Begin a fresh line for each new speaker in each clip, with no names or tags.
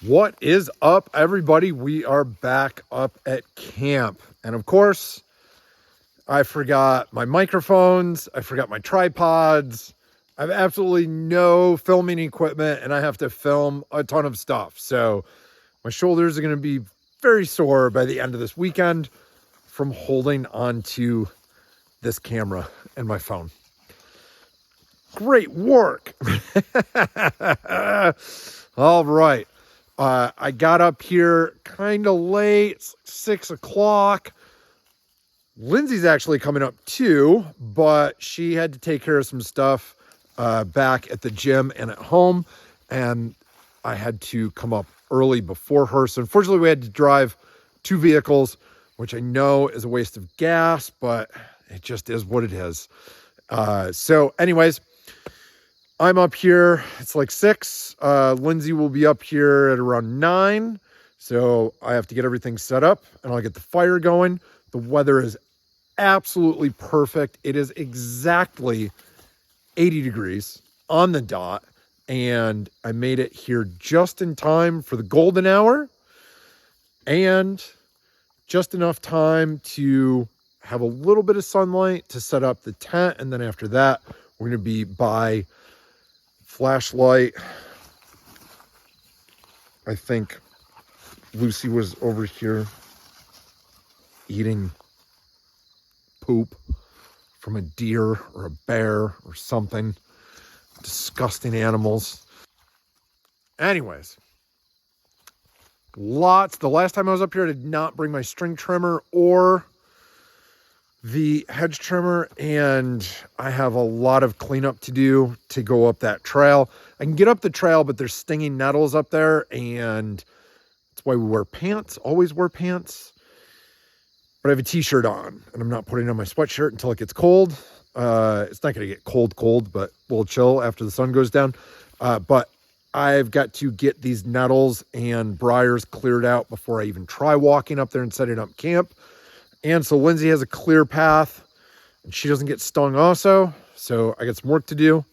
What is up, everybody? We are back up at camp. And of course, I forgot my microphones. I forgot my tripods. I have absolutely no filming equipment and I have to film a ton of stuff. So my shoulders are going to be very sore by the end of this weekend from holding onto this camera and my phone. Great work. All right. I got up here kind of late, it's 6 o'clock. Lindsay's actually coming up too, but she had to take care of some stuff back at the gym and at home, and I had to come up early before her. So unfortunately, we had to drive 2 vehicles, which I know is a waste of gas, but it just is what it is. So anyways, I'm up here. It's like 6. Lindsay will be up here at around 9. So I have to get everything set up and I'll get the fire going. The weather is absolutely perfect. It is exactly 80 degrees on the dot. And I made it here just in time for the golden hour and just enough time to have a little bit of sunlight to set up the tent. And then after that, we're going to be by flashlight. I think Lucy was over here eating poop from a deer or a bear or something. Disgusting animals. Anyways, lots. The last time I was up here, I did not bring my string trimmer or the hedge trimmer, and I have a lot of cleanup to do to go up that trail. I can get up the trail, but there's stinging nettles up there, and that's why we wear pants, always wear pants. But I have a t-shirt on, and I'm not putting on my sweatshirt until it gets cold. It's not going to get cold, but a little chill after the sun goes down. But I've got to get these nettles and briars cleared out before I even try walking up there and setting up camp. And so Lindsay has a clear path and she doesn't get stung also. So I got some work to do.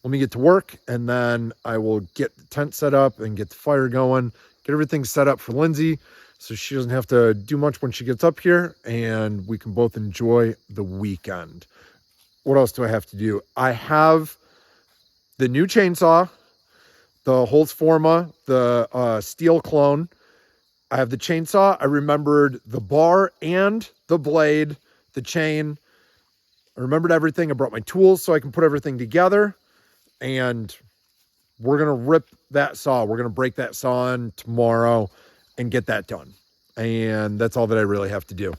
Let me get to work and then I will get the tent set up and get the fire going, get everything set up for Lindsay so she doesn't have to do much when she gets up here and we can both enjoy the weekend. What else do I have to do? I have the new chainsaw, the Holzfforma, the Stihl clone. I have the chainsaw. I remembered the bar and the blade, the chain. I remembered everything. I brought my tools so I can put everything together. And we're going to rip that saw. We're going to break that saw in tomorrow and get that done. And that's all that I really have to do.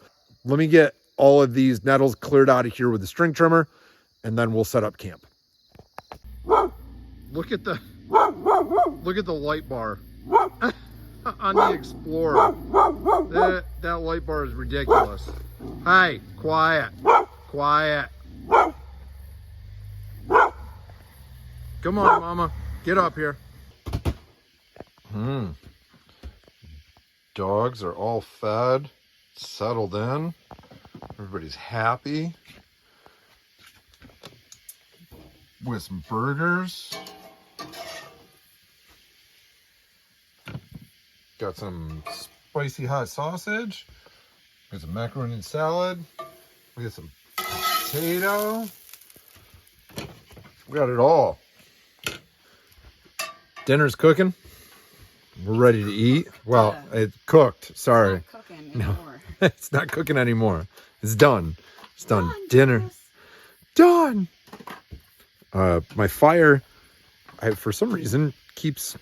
Let me get all of these nettles cleared out of here with the string trimmer, and then we'll set up camp. Look at the light bar. On the Explorer. That light bar is ridiculous. Hey, quiet. Quiet. Come on, Mama. Get up here. Dogs are all fed, settled in. Everybody's happy. With some burgers. Got some spicy hot sausage. Got some macaroni and salad. We got some potato. We got it all. Dinner's cooking. We're ready to eat. Well, it's cooked. Sorry.
It's not cooking anymore.
No, it's not cooking anymore. It's done. It's done. Dinner. Done. My fire, for some reason, keeps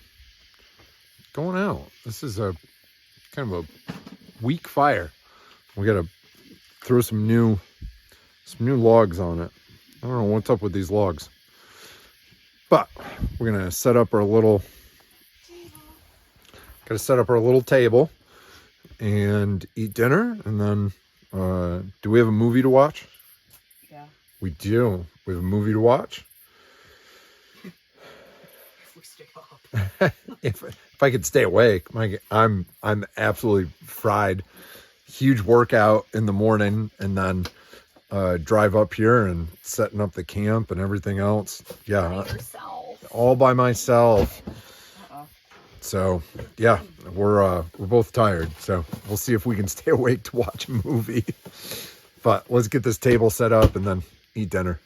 going out. This is a kind of a weak fire. We got to throw some new logs on it. I don't know what's up with these logs, but we're gonna set up our little table and eat dinner, and then do we have a movie to watch?
Yeah,
we do. We have a movie to watch.
if we stay up.
If I could stay awake, I'm absolutely fried. Huge workout in the morning, and then drive up here and setting up the camp and everything else. Yeah,
By yourself.
all by myself. So yeah, we're both tired. So we'll see if we can stay awake to watch a movie. But let's get this table set up and then eat dinner.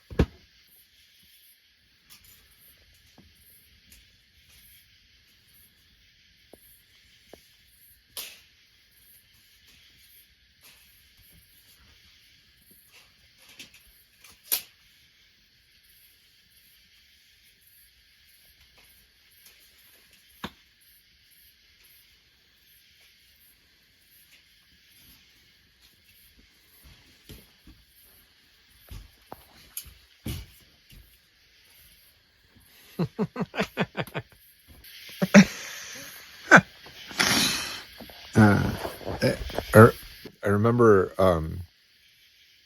I remember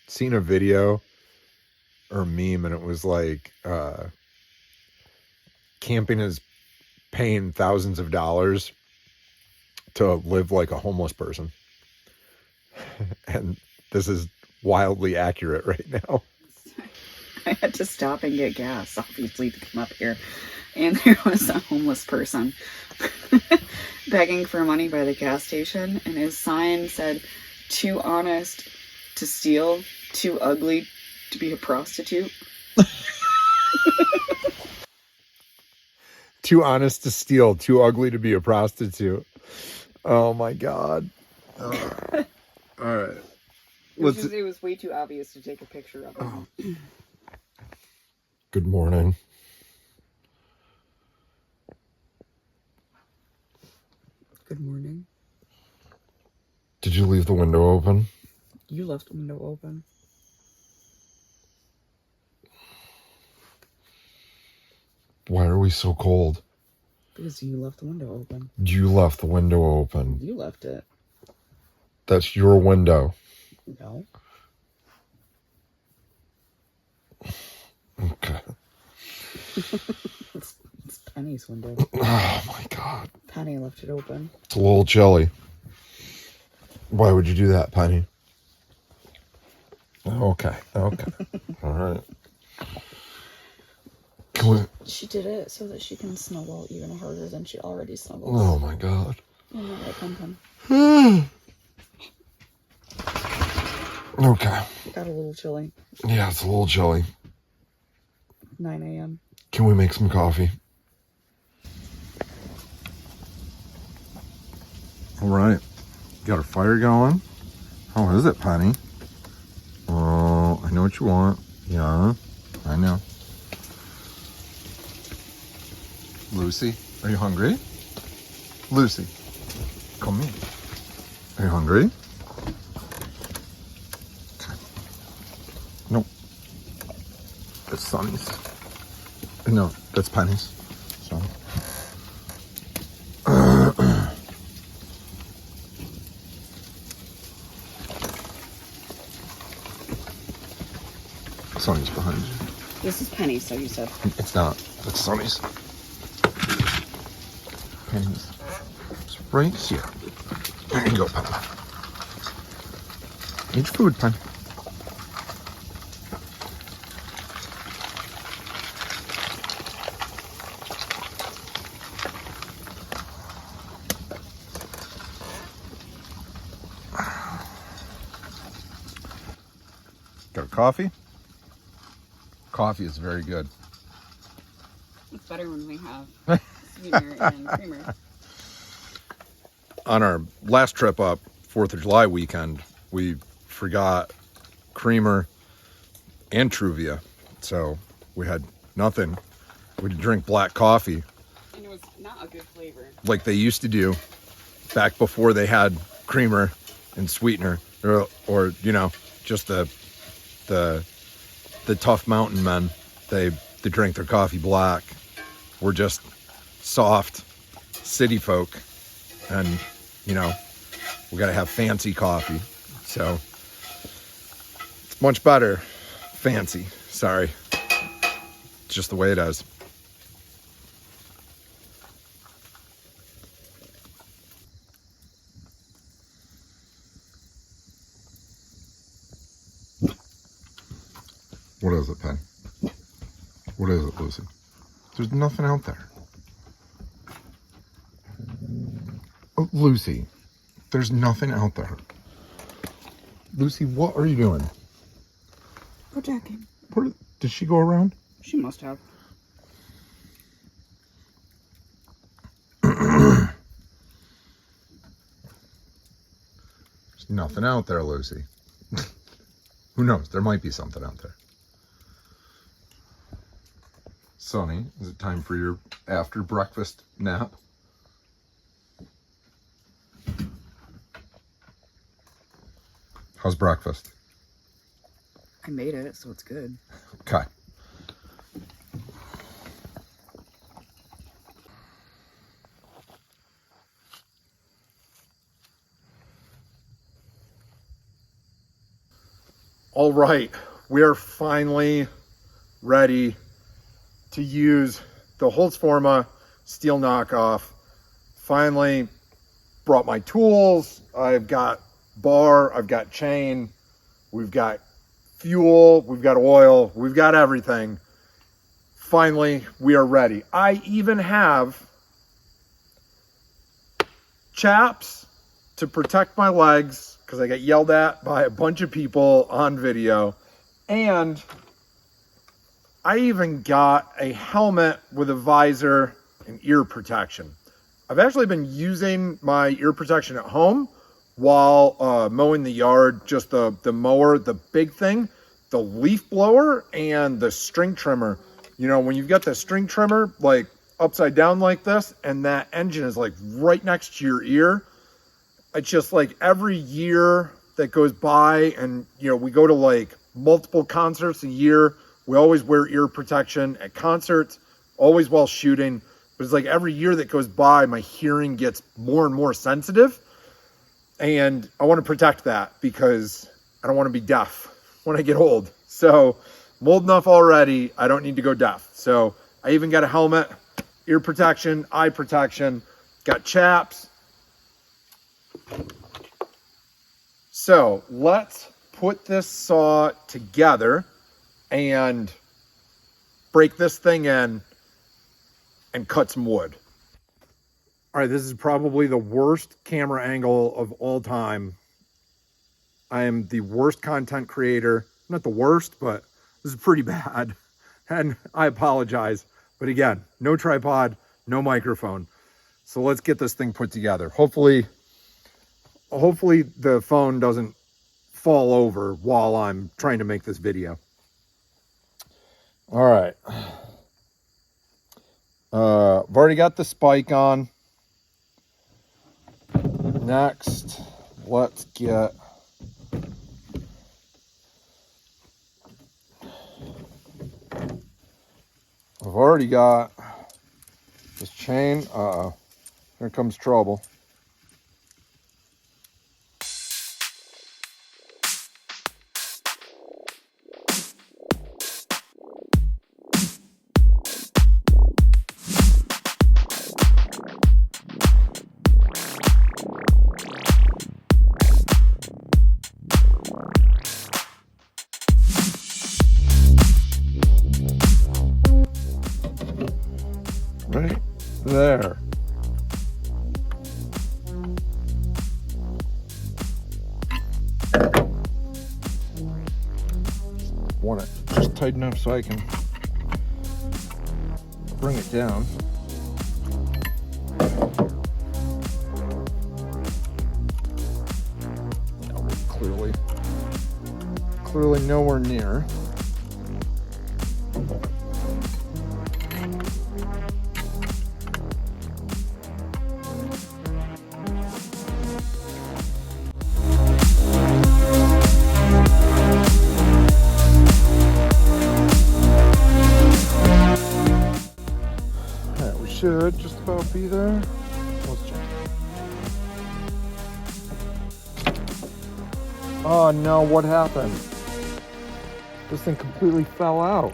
seeing a video or a meme, and it was like camping is paying thousands of dollars to live like a homeless person. And this is wildly accurate right now.
I had to stop and get gas, obviously, to come up here. And there was a homeless person begging for money by the gas station. And his sign said, "Too honest to steal, too ugly to be a prostitute."
Too honest to steal, too ugly to be a prostitute. Oh my God. All right.
It was way too obvious to take a picture of him.
Oh. Good morning.
Good morning.
Did you leave the window open?
You left the window open.
Why are we so cold?
Because you left the window open.
You left the window open.
You left it.
That's your window.
No.
Okay.
It's Penny's window.
Oh my God.
Penny left it open.
It's a little chilly. Why would you do that, Penny? Okay. All right.
She did it so that she can snuggle even harder than she already snuggles.
Oh my God.
Oh my God, Pum.
Okay.
Got a little chilly.
Yeah, it's a little chilly.
9 a.m.
Can we make some coffee? All right. Got a fire going. How is it, Penny? Oh, I know what you want. Yeah, I know. Lucy, are you hungry? Lucy, come in. Are you hungry? Okay. Nope. That's Sonny's. No, that's Penny's. So. Sonny's behind you.
This is Penny, so you said.
It's not. It's Sonny's. Penny's. It's right here. There you go, Penny. Eat food, Penny. Got a coffee? Coffee is very good.
It's better when we have sweetener and creamer.
On our last trip up, 4th of July weekend, we forgot creamer and Truvia. So we had nothing. We had to drink black coffee.
And it was not a good flavor.
Like they used to do back before they had creamer and sweetener, or you know, just the tough mountain men. They drink their coffee black. We're just soft city folk, and you know, we gotta have fancy coffee. So it's much better fancy. Sorry, it's just the way it is. What is it, Penny? What is it, Lucy? There's nothing out there. Lucy, there's nothing out there. Lucy, what are you doing?
Projecting.
Did she go around?
She must have.
There's nothing out there, Lucy. Who knows? There might be something out there. Sonny, is it time for your after breakfast nap? How's breakfast?
I made it, so it's good.
Okay. All right, we're finally ready to use the Holzfforma Stihl knockoff. Finally brought my tools. I've got bar, I've got chain, we've got fuel, we've got oil, we've got everything. Finally, we are ready. I even have chaps to protect my legs because I got yelled at by a bunch of people on video. And I even got a helmet with a visor and ear protection. I've actually been using my ear protection at home while mowing the yard, just the mower, the big thing, the leaf blower and the string trimmer. You know, when you've got the string trimmer like upside down like this and that engine is like right next to your ear, it's just like every year that goes by and, you know, we go to like multiple concerts a year. We always wear ear protection at concerts, always while shooting. But it's like every year that goes by, my hearing gets more and more sensitive. And I want to protect that because I don't want to be deaf when I get old. So I'm old enough already. I don't need to go deaf. So I even got a helmet, ear protection, eye protection, got chaps. So let's put this saw together and break this thing in and cut some wood. All right, this is probably the worst camera angle of all time. I am the worst content creator. Not the worst, but this is pretty bad. And I apologize. But again, no tripod, no microphone. So let's get this thing put together. Hopefully the phone doesn't fall over while I'm trying to make this video. All right. I've already got the spike on. Next, let's get I've already got this chain. Here comes trouble. Right there. Want it just tight enough so I can bring it down. Clearly nowhere near. Should just about be there. Let's check. Oh no, what happened? This thing completely fell out.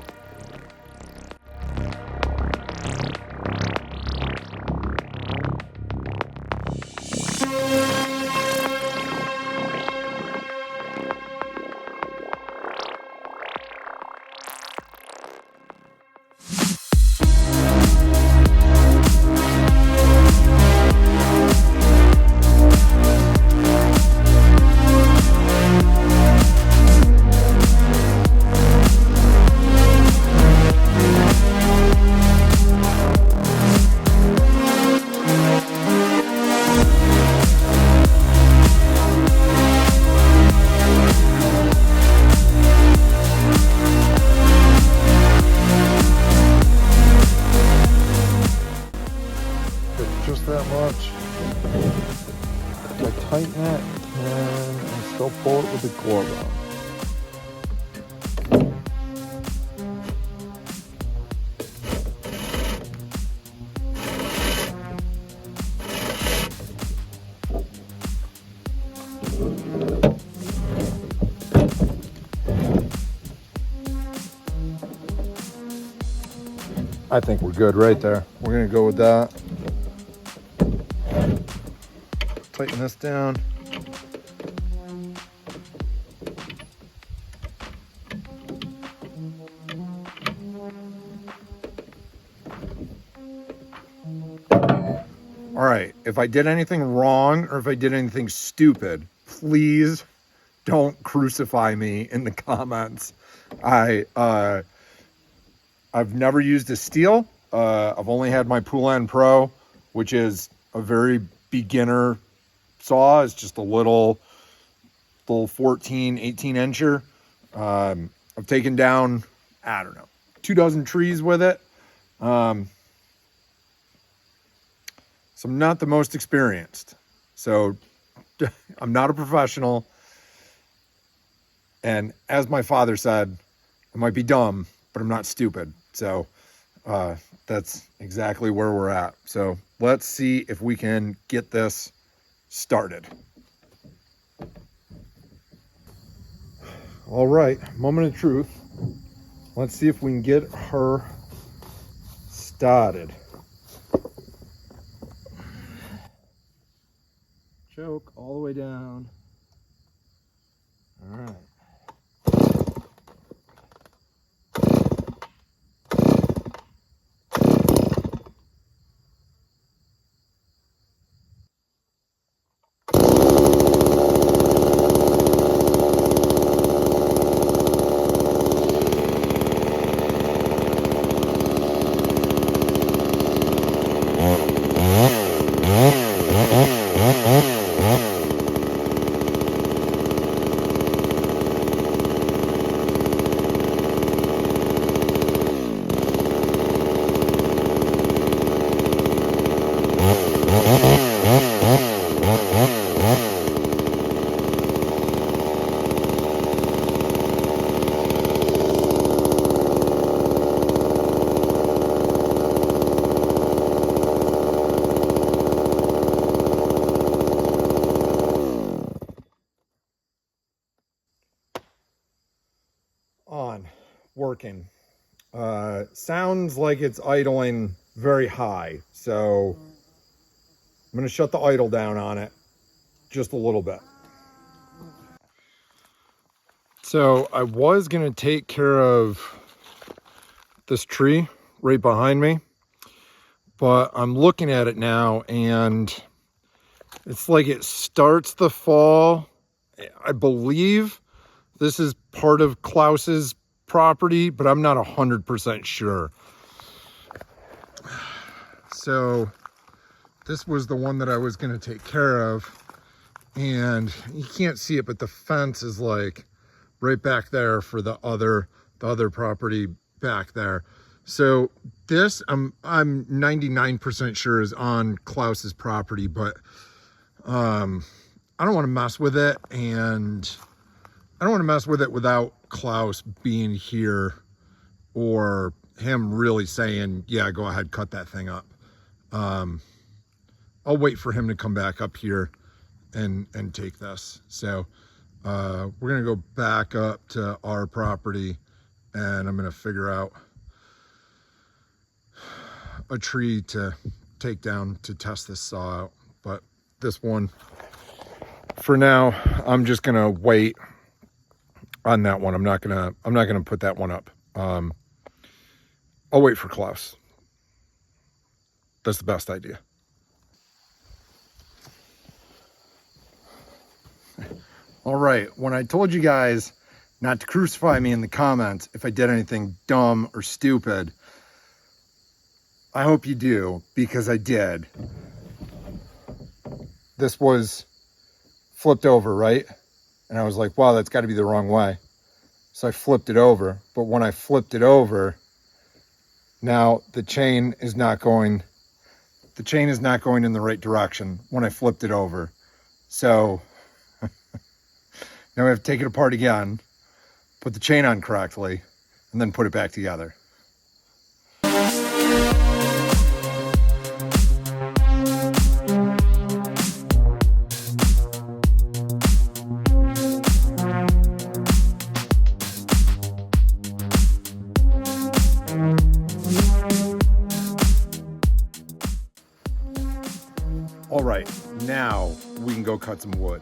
the collarbone. I think we're good right there. We're gonna go with that. Tighten this down. All right, if I did anything wrong or if I did anything stupid, please don't crucify me in the comments. I've never used a Stihl. I've only had my Poulan Pro, which is a very beginner saw. It's just a little 14, 18 incher. I've taken down, I don't know, 24 trees with it. So I'm not the most experienced. So I'm not a professional. And as my father said, I might be dumb, but I'm not stupid. So that's exactly where we're at. So let's see if we can get this started. All right, moment of truth. Let's see if we can get her started. Choke all the way down. All right. On, working. Sounds like it's idling very high, so I'm going to shut the idle down on it just a little bit. So I was going to take care of this tree right behind me, but I'm looking at it now and it's like it starts the fall. I believe this is part of Klaus's property, but I'm not 100% sure. So this was the one that I was going to take care of, and you can't see it, but the fence is like right back there for the other property back there. So this I'm 99% sure is on Klaus's property, but I don't want to mess with it, and I don't want to mess with it without Klaus being here or him really saying, yeah, go ahead, cut that thing up. I'll wait for him to come back up here and take this. So we're going to go back up to our property, and I'm going to figure out a tree to take down to test this saw out. But this one, for now, I'm just going to wait on that one. I'm not gonna put that one up. I'll wait for Klaus. That's the best idea. All right, when I told you guys not to crucify me in the comments if I did anything dumb or stupid, I hope you do, because I did. This was flipped over, right? And I was like, wow, that's got to be the wrong way. So I flipped it over. But when I flipped it over, now the chain is not going in the right direction when I flipped it over. So Now we have to take it apart again, put the chain on correctly, and then put it back together. All right, now we can go cut some wood.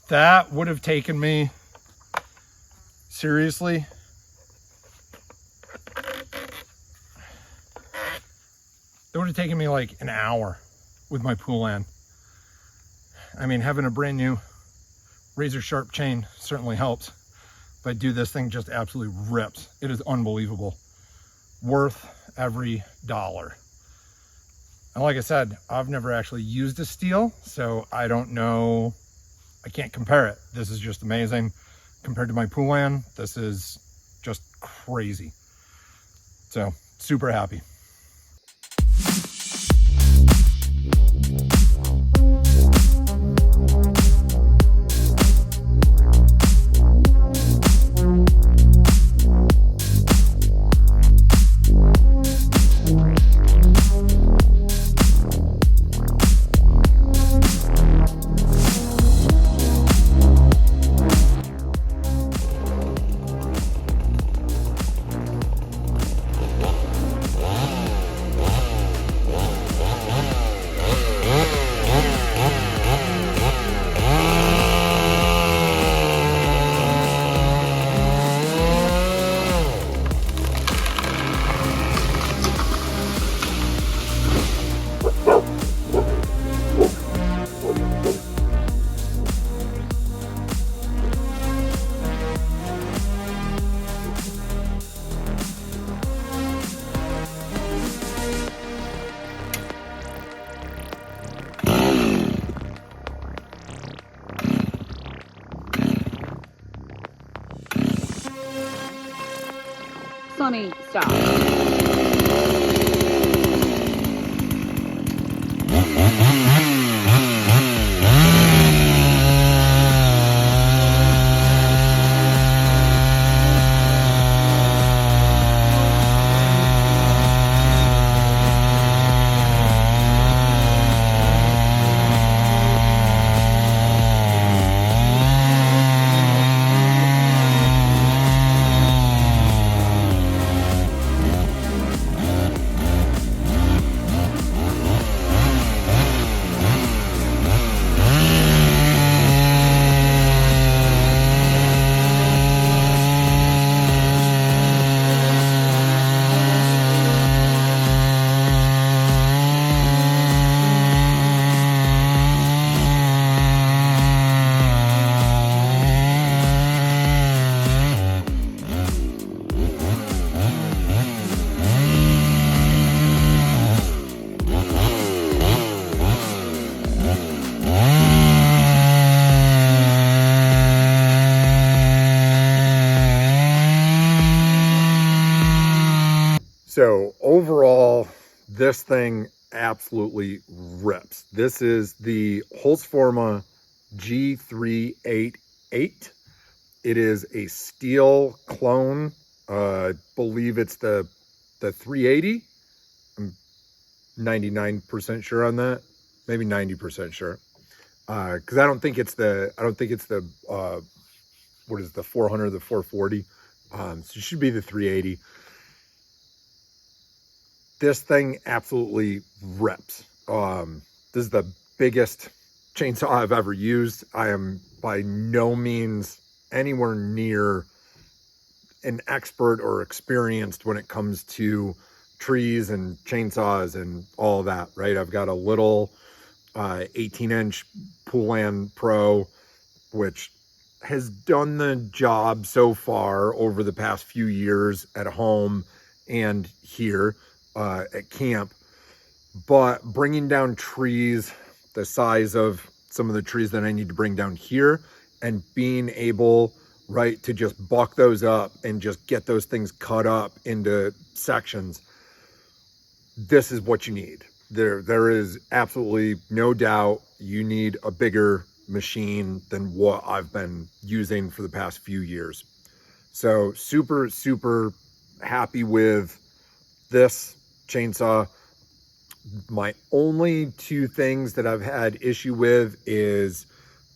That would have taken me, seriously, it would have taken me like an hour with my Poulan. I mean, having a brand new razor sharp chain certainly helps, but dude, this thing just absolutely rips. It is unbelievable. Worth every dollar. And like I said, I've never actually used a Stihl, so I don't know. I can't compare it. This is just amazing. Compared to my Poulan, this is just crazy. So, super happy.
Sonny, stop.
this thing absolutely rips. This is the Holzfforma G388. It is a Stihl clone. I believe it's the 380. I'm 99% sure on that. Maybe 90% sure. Because I don't think it's the what is the 400, the 440. So it should be the 380. This thing absolutely rips. This is the biggest chainsaw I've ever used. I am by no means anywhere near an expert or experienced when it comes to trees and chainsaws and all that, right? I've got a little 18-inch Poulan Pro, which has done the job so far over the past few years at home and here at camp. But bringing down trees the size of some of the trees that I need to bring down here, and being able, right, to just buck those up and just get those things cut up into sections, this is what you need. There is absolutely no doubt you need a bigger machine than what I've been using for the past few years. So super, super happy with this chainsaw. My only two things that I've had issue with is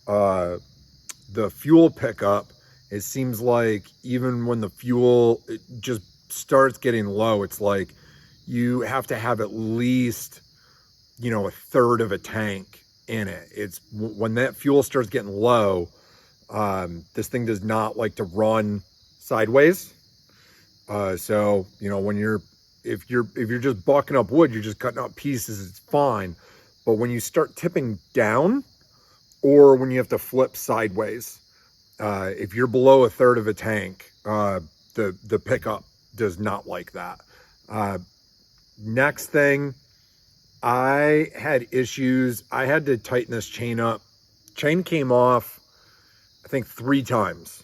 the fuel pickup. It seems like even when the fuel just starts getting low, it's like you have to have at least, you know, a third of a tank in it. It's when that fuel starts getting low, this thing does not like to run sideways. So, you know, when if you're just bucking up wood, you're just cutting up pieces, it's fine. But when you start tipping down, or when you have to flip sideways, if you're below a third of a tank, the pickup does not like that. Next thing, I had issues. I had to tighten this chain up. Chain came off, I think 3 times.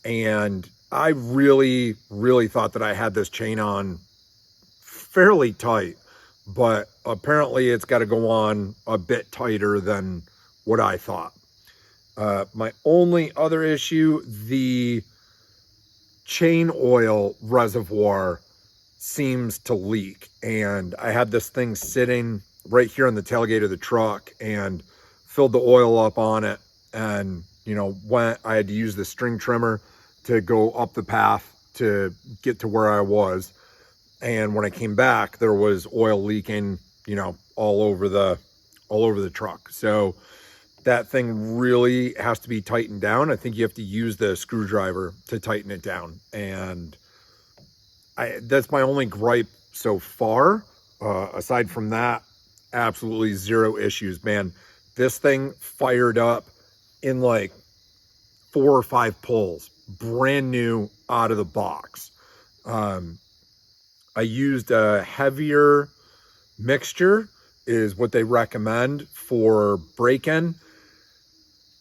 And I really, really thought that I had this chain on fairly tight, but apparently it's got to go on a bit tighter than what I thought. My only other issue, the chain oil reservoir seems to leak, and I had this thing sitting right here on the tailgate of the truck and filled the oil up on it, and you know, I had to use the string trimmer to go up the path to get to where I was, and when I came back there was oil leaking, you know, all over the truck. So that thing really has to be tightened down. I think you have to use the screwdriver to tighten it down, and that's my only gripe so far. Aside from that, absolutely zero issues, man. This thing fired up in like 4 or 5 pulls, brand new out of the box. I used a heavier mixture is what they recommend for break-in.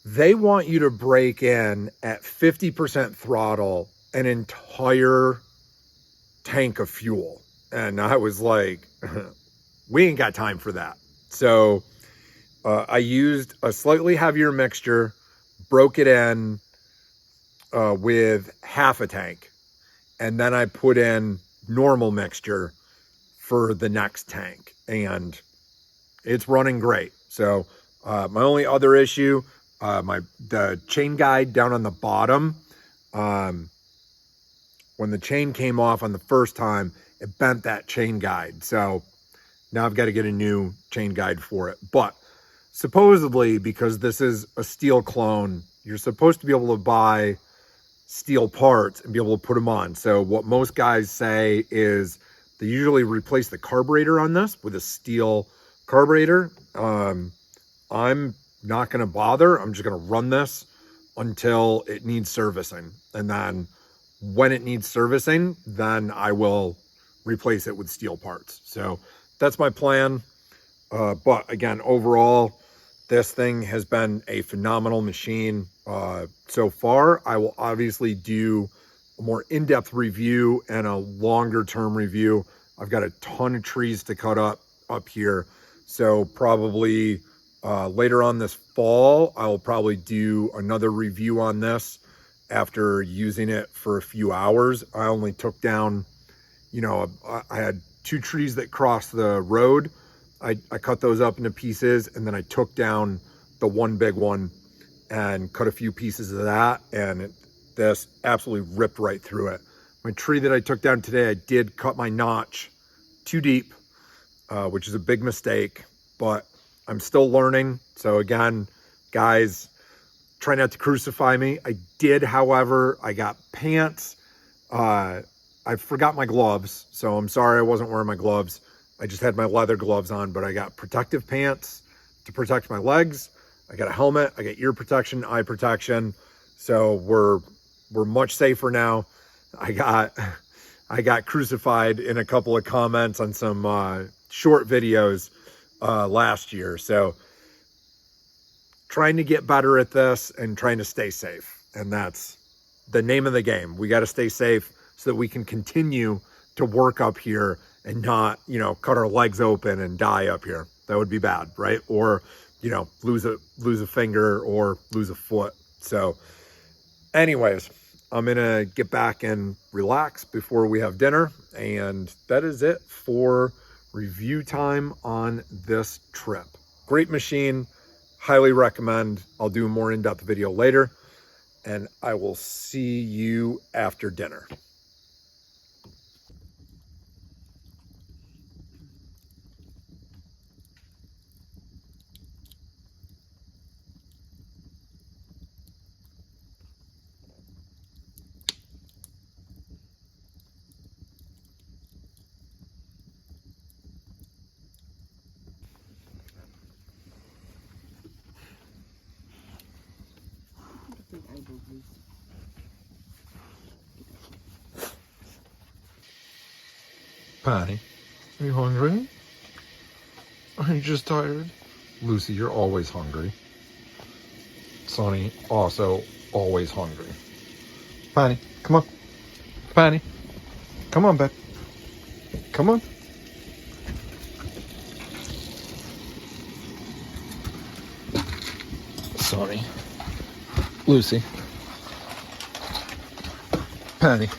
They want you to break in at 50% throttle an entire tank of fuel. And I was like, we ain't got time for that. So I used a slightly heavier mixture, broke it in with half a tank. And then I put in normal mixture for the next tank. And it's running great. So my only other issue, the chain guide down on the bottom, when the chain came off on the first time, it bent that chain guide. So now I've got to get a new chain guide for it. But supposedly, because this is a Stihl clone, you're supposed to be able to buy Stihl parts and be able to put them on. So what most guys say is they usually replace the carburetor on this with a Stihl carburetor. I'm not going to bother. I'm just going to run this until it needs servicing. And then when it needs servicing, then I will replace it with Stihl parts. So that's my plan. But again, overall, this thing has been a phenomenal machine so far. I will obviously do a more in-depth review and a longer term review I've got a ton of trees to cut up here. So probably later on this fall, I'll probably do another review on this after using it for a few hours. I only took down, you know, I had 2 trees that crossed the road. I cut those up into pieces, and then I took down the one big one and cut a few pieces of that, and this absolutely ripped right through it. My tree that I took down today, I did cut my notch too deep, which is a big mistake, but I'm still learning. So again, guys, try not to crucify me. I did, however, I got pants. I forgot my gloves, so I'm sorry I wasn't wearing my gloves. I just had my leather gloves on, but I got protective pants to protect my legs. I got a helmet, I got ear protection, eye protection. So we're much safer now. I got crucified in a couple of comments on some short videos last year. So trying to get better at this and trying to stay safe. And that's the name of the game. We got to stay safe so that we can continue to work up here and not, you know, cut our legs open and die up here. That would be bad, right? Or, you know, lose a finger or lose a foot. So anyways, I'm gonna get back and relax before we have dinner. And that is it for review time on this trip. Great machine, highly recommend. I'll do a more in-depth video later, and I will see you after dinner. Patty, are you hungry? Are you just tired? Lucy, you're always hungry. Sonny, also always hungry. Patty, come on. Patty, come on, babe. Come on. Sonny, Lucy, Patty,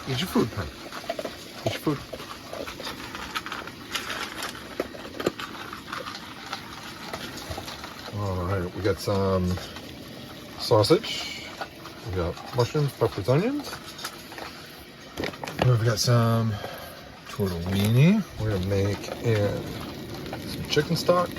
eat your food, Patty. Eat your food. All right, we got some sausage. We got mushrooms, peppers, onions. We've got some tortellini. We're gonna make in some chicken stock.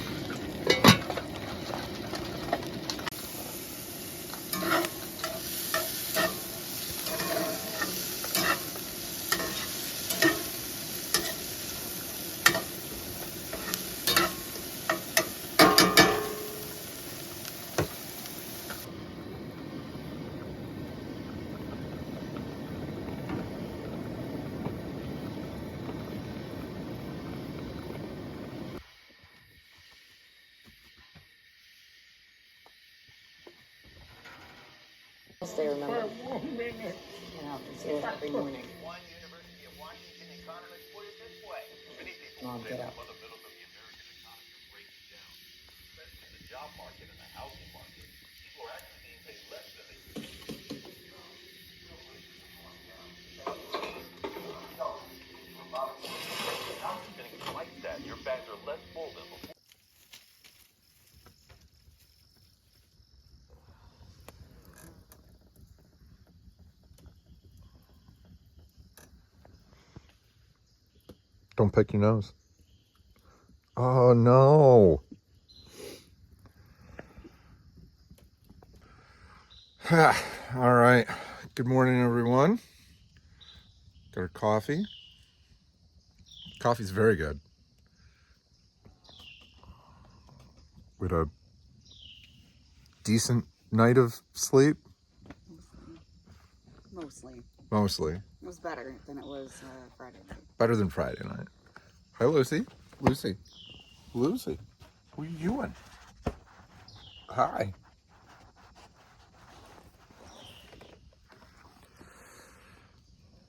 They remember. And I'll just do it every morning. Mom, get up.
Don't pick your nose. Oh no. All right. Good morning, everyone. Got our coffee. Coffee's very good. We had a decent night of sleep. Mostly.
It was better than it was Friday night.
Better than Friday night. Hi, Lucy. Lucy. Lucy. What are you doing? Hi.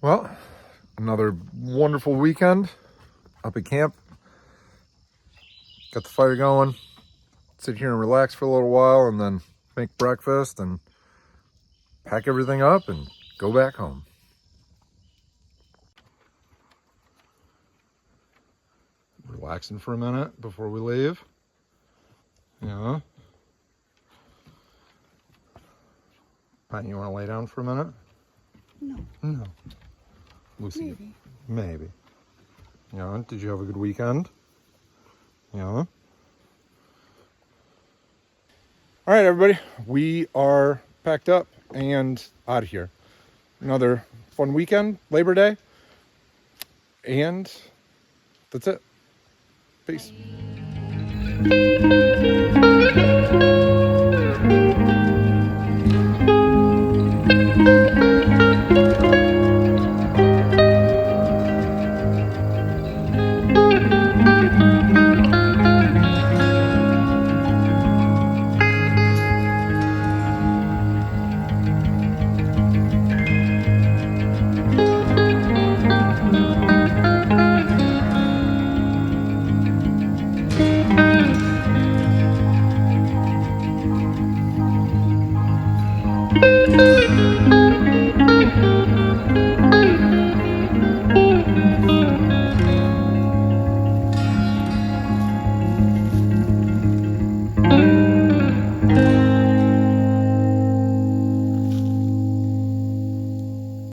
Well, Another wonderful weekend up at camp. Got the fire going. Sit here and relax for a little while and then make breakfast and pack everything up and go back home. Relaxing for a minute before we leave. Yeah. Pat, you want to lay down for a minute?
No.
No. Lucy.
Maybe.
Maybe. Yeah. Did you have a good weekend? Yeah. All right, everybody. We are packed up and out of here. Another fun weekend, Labor Day. And that's it. Peace.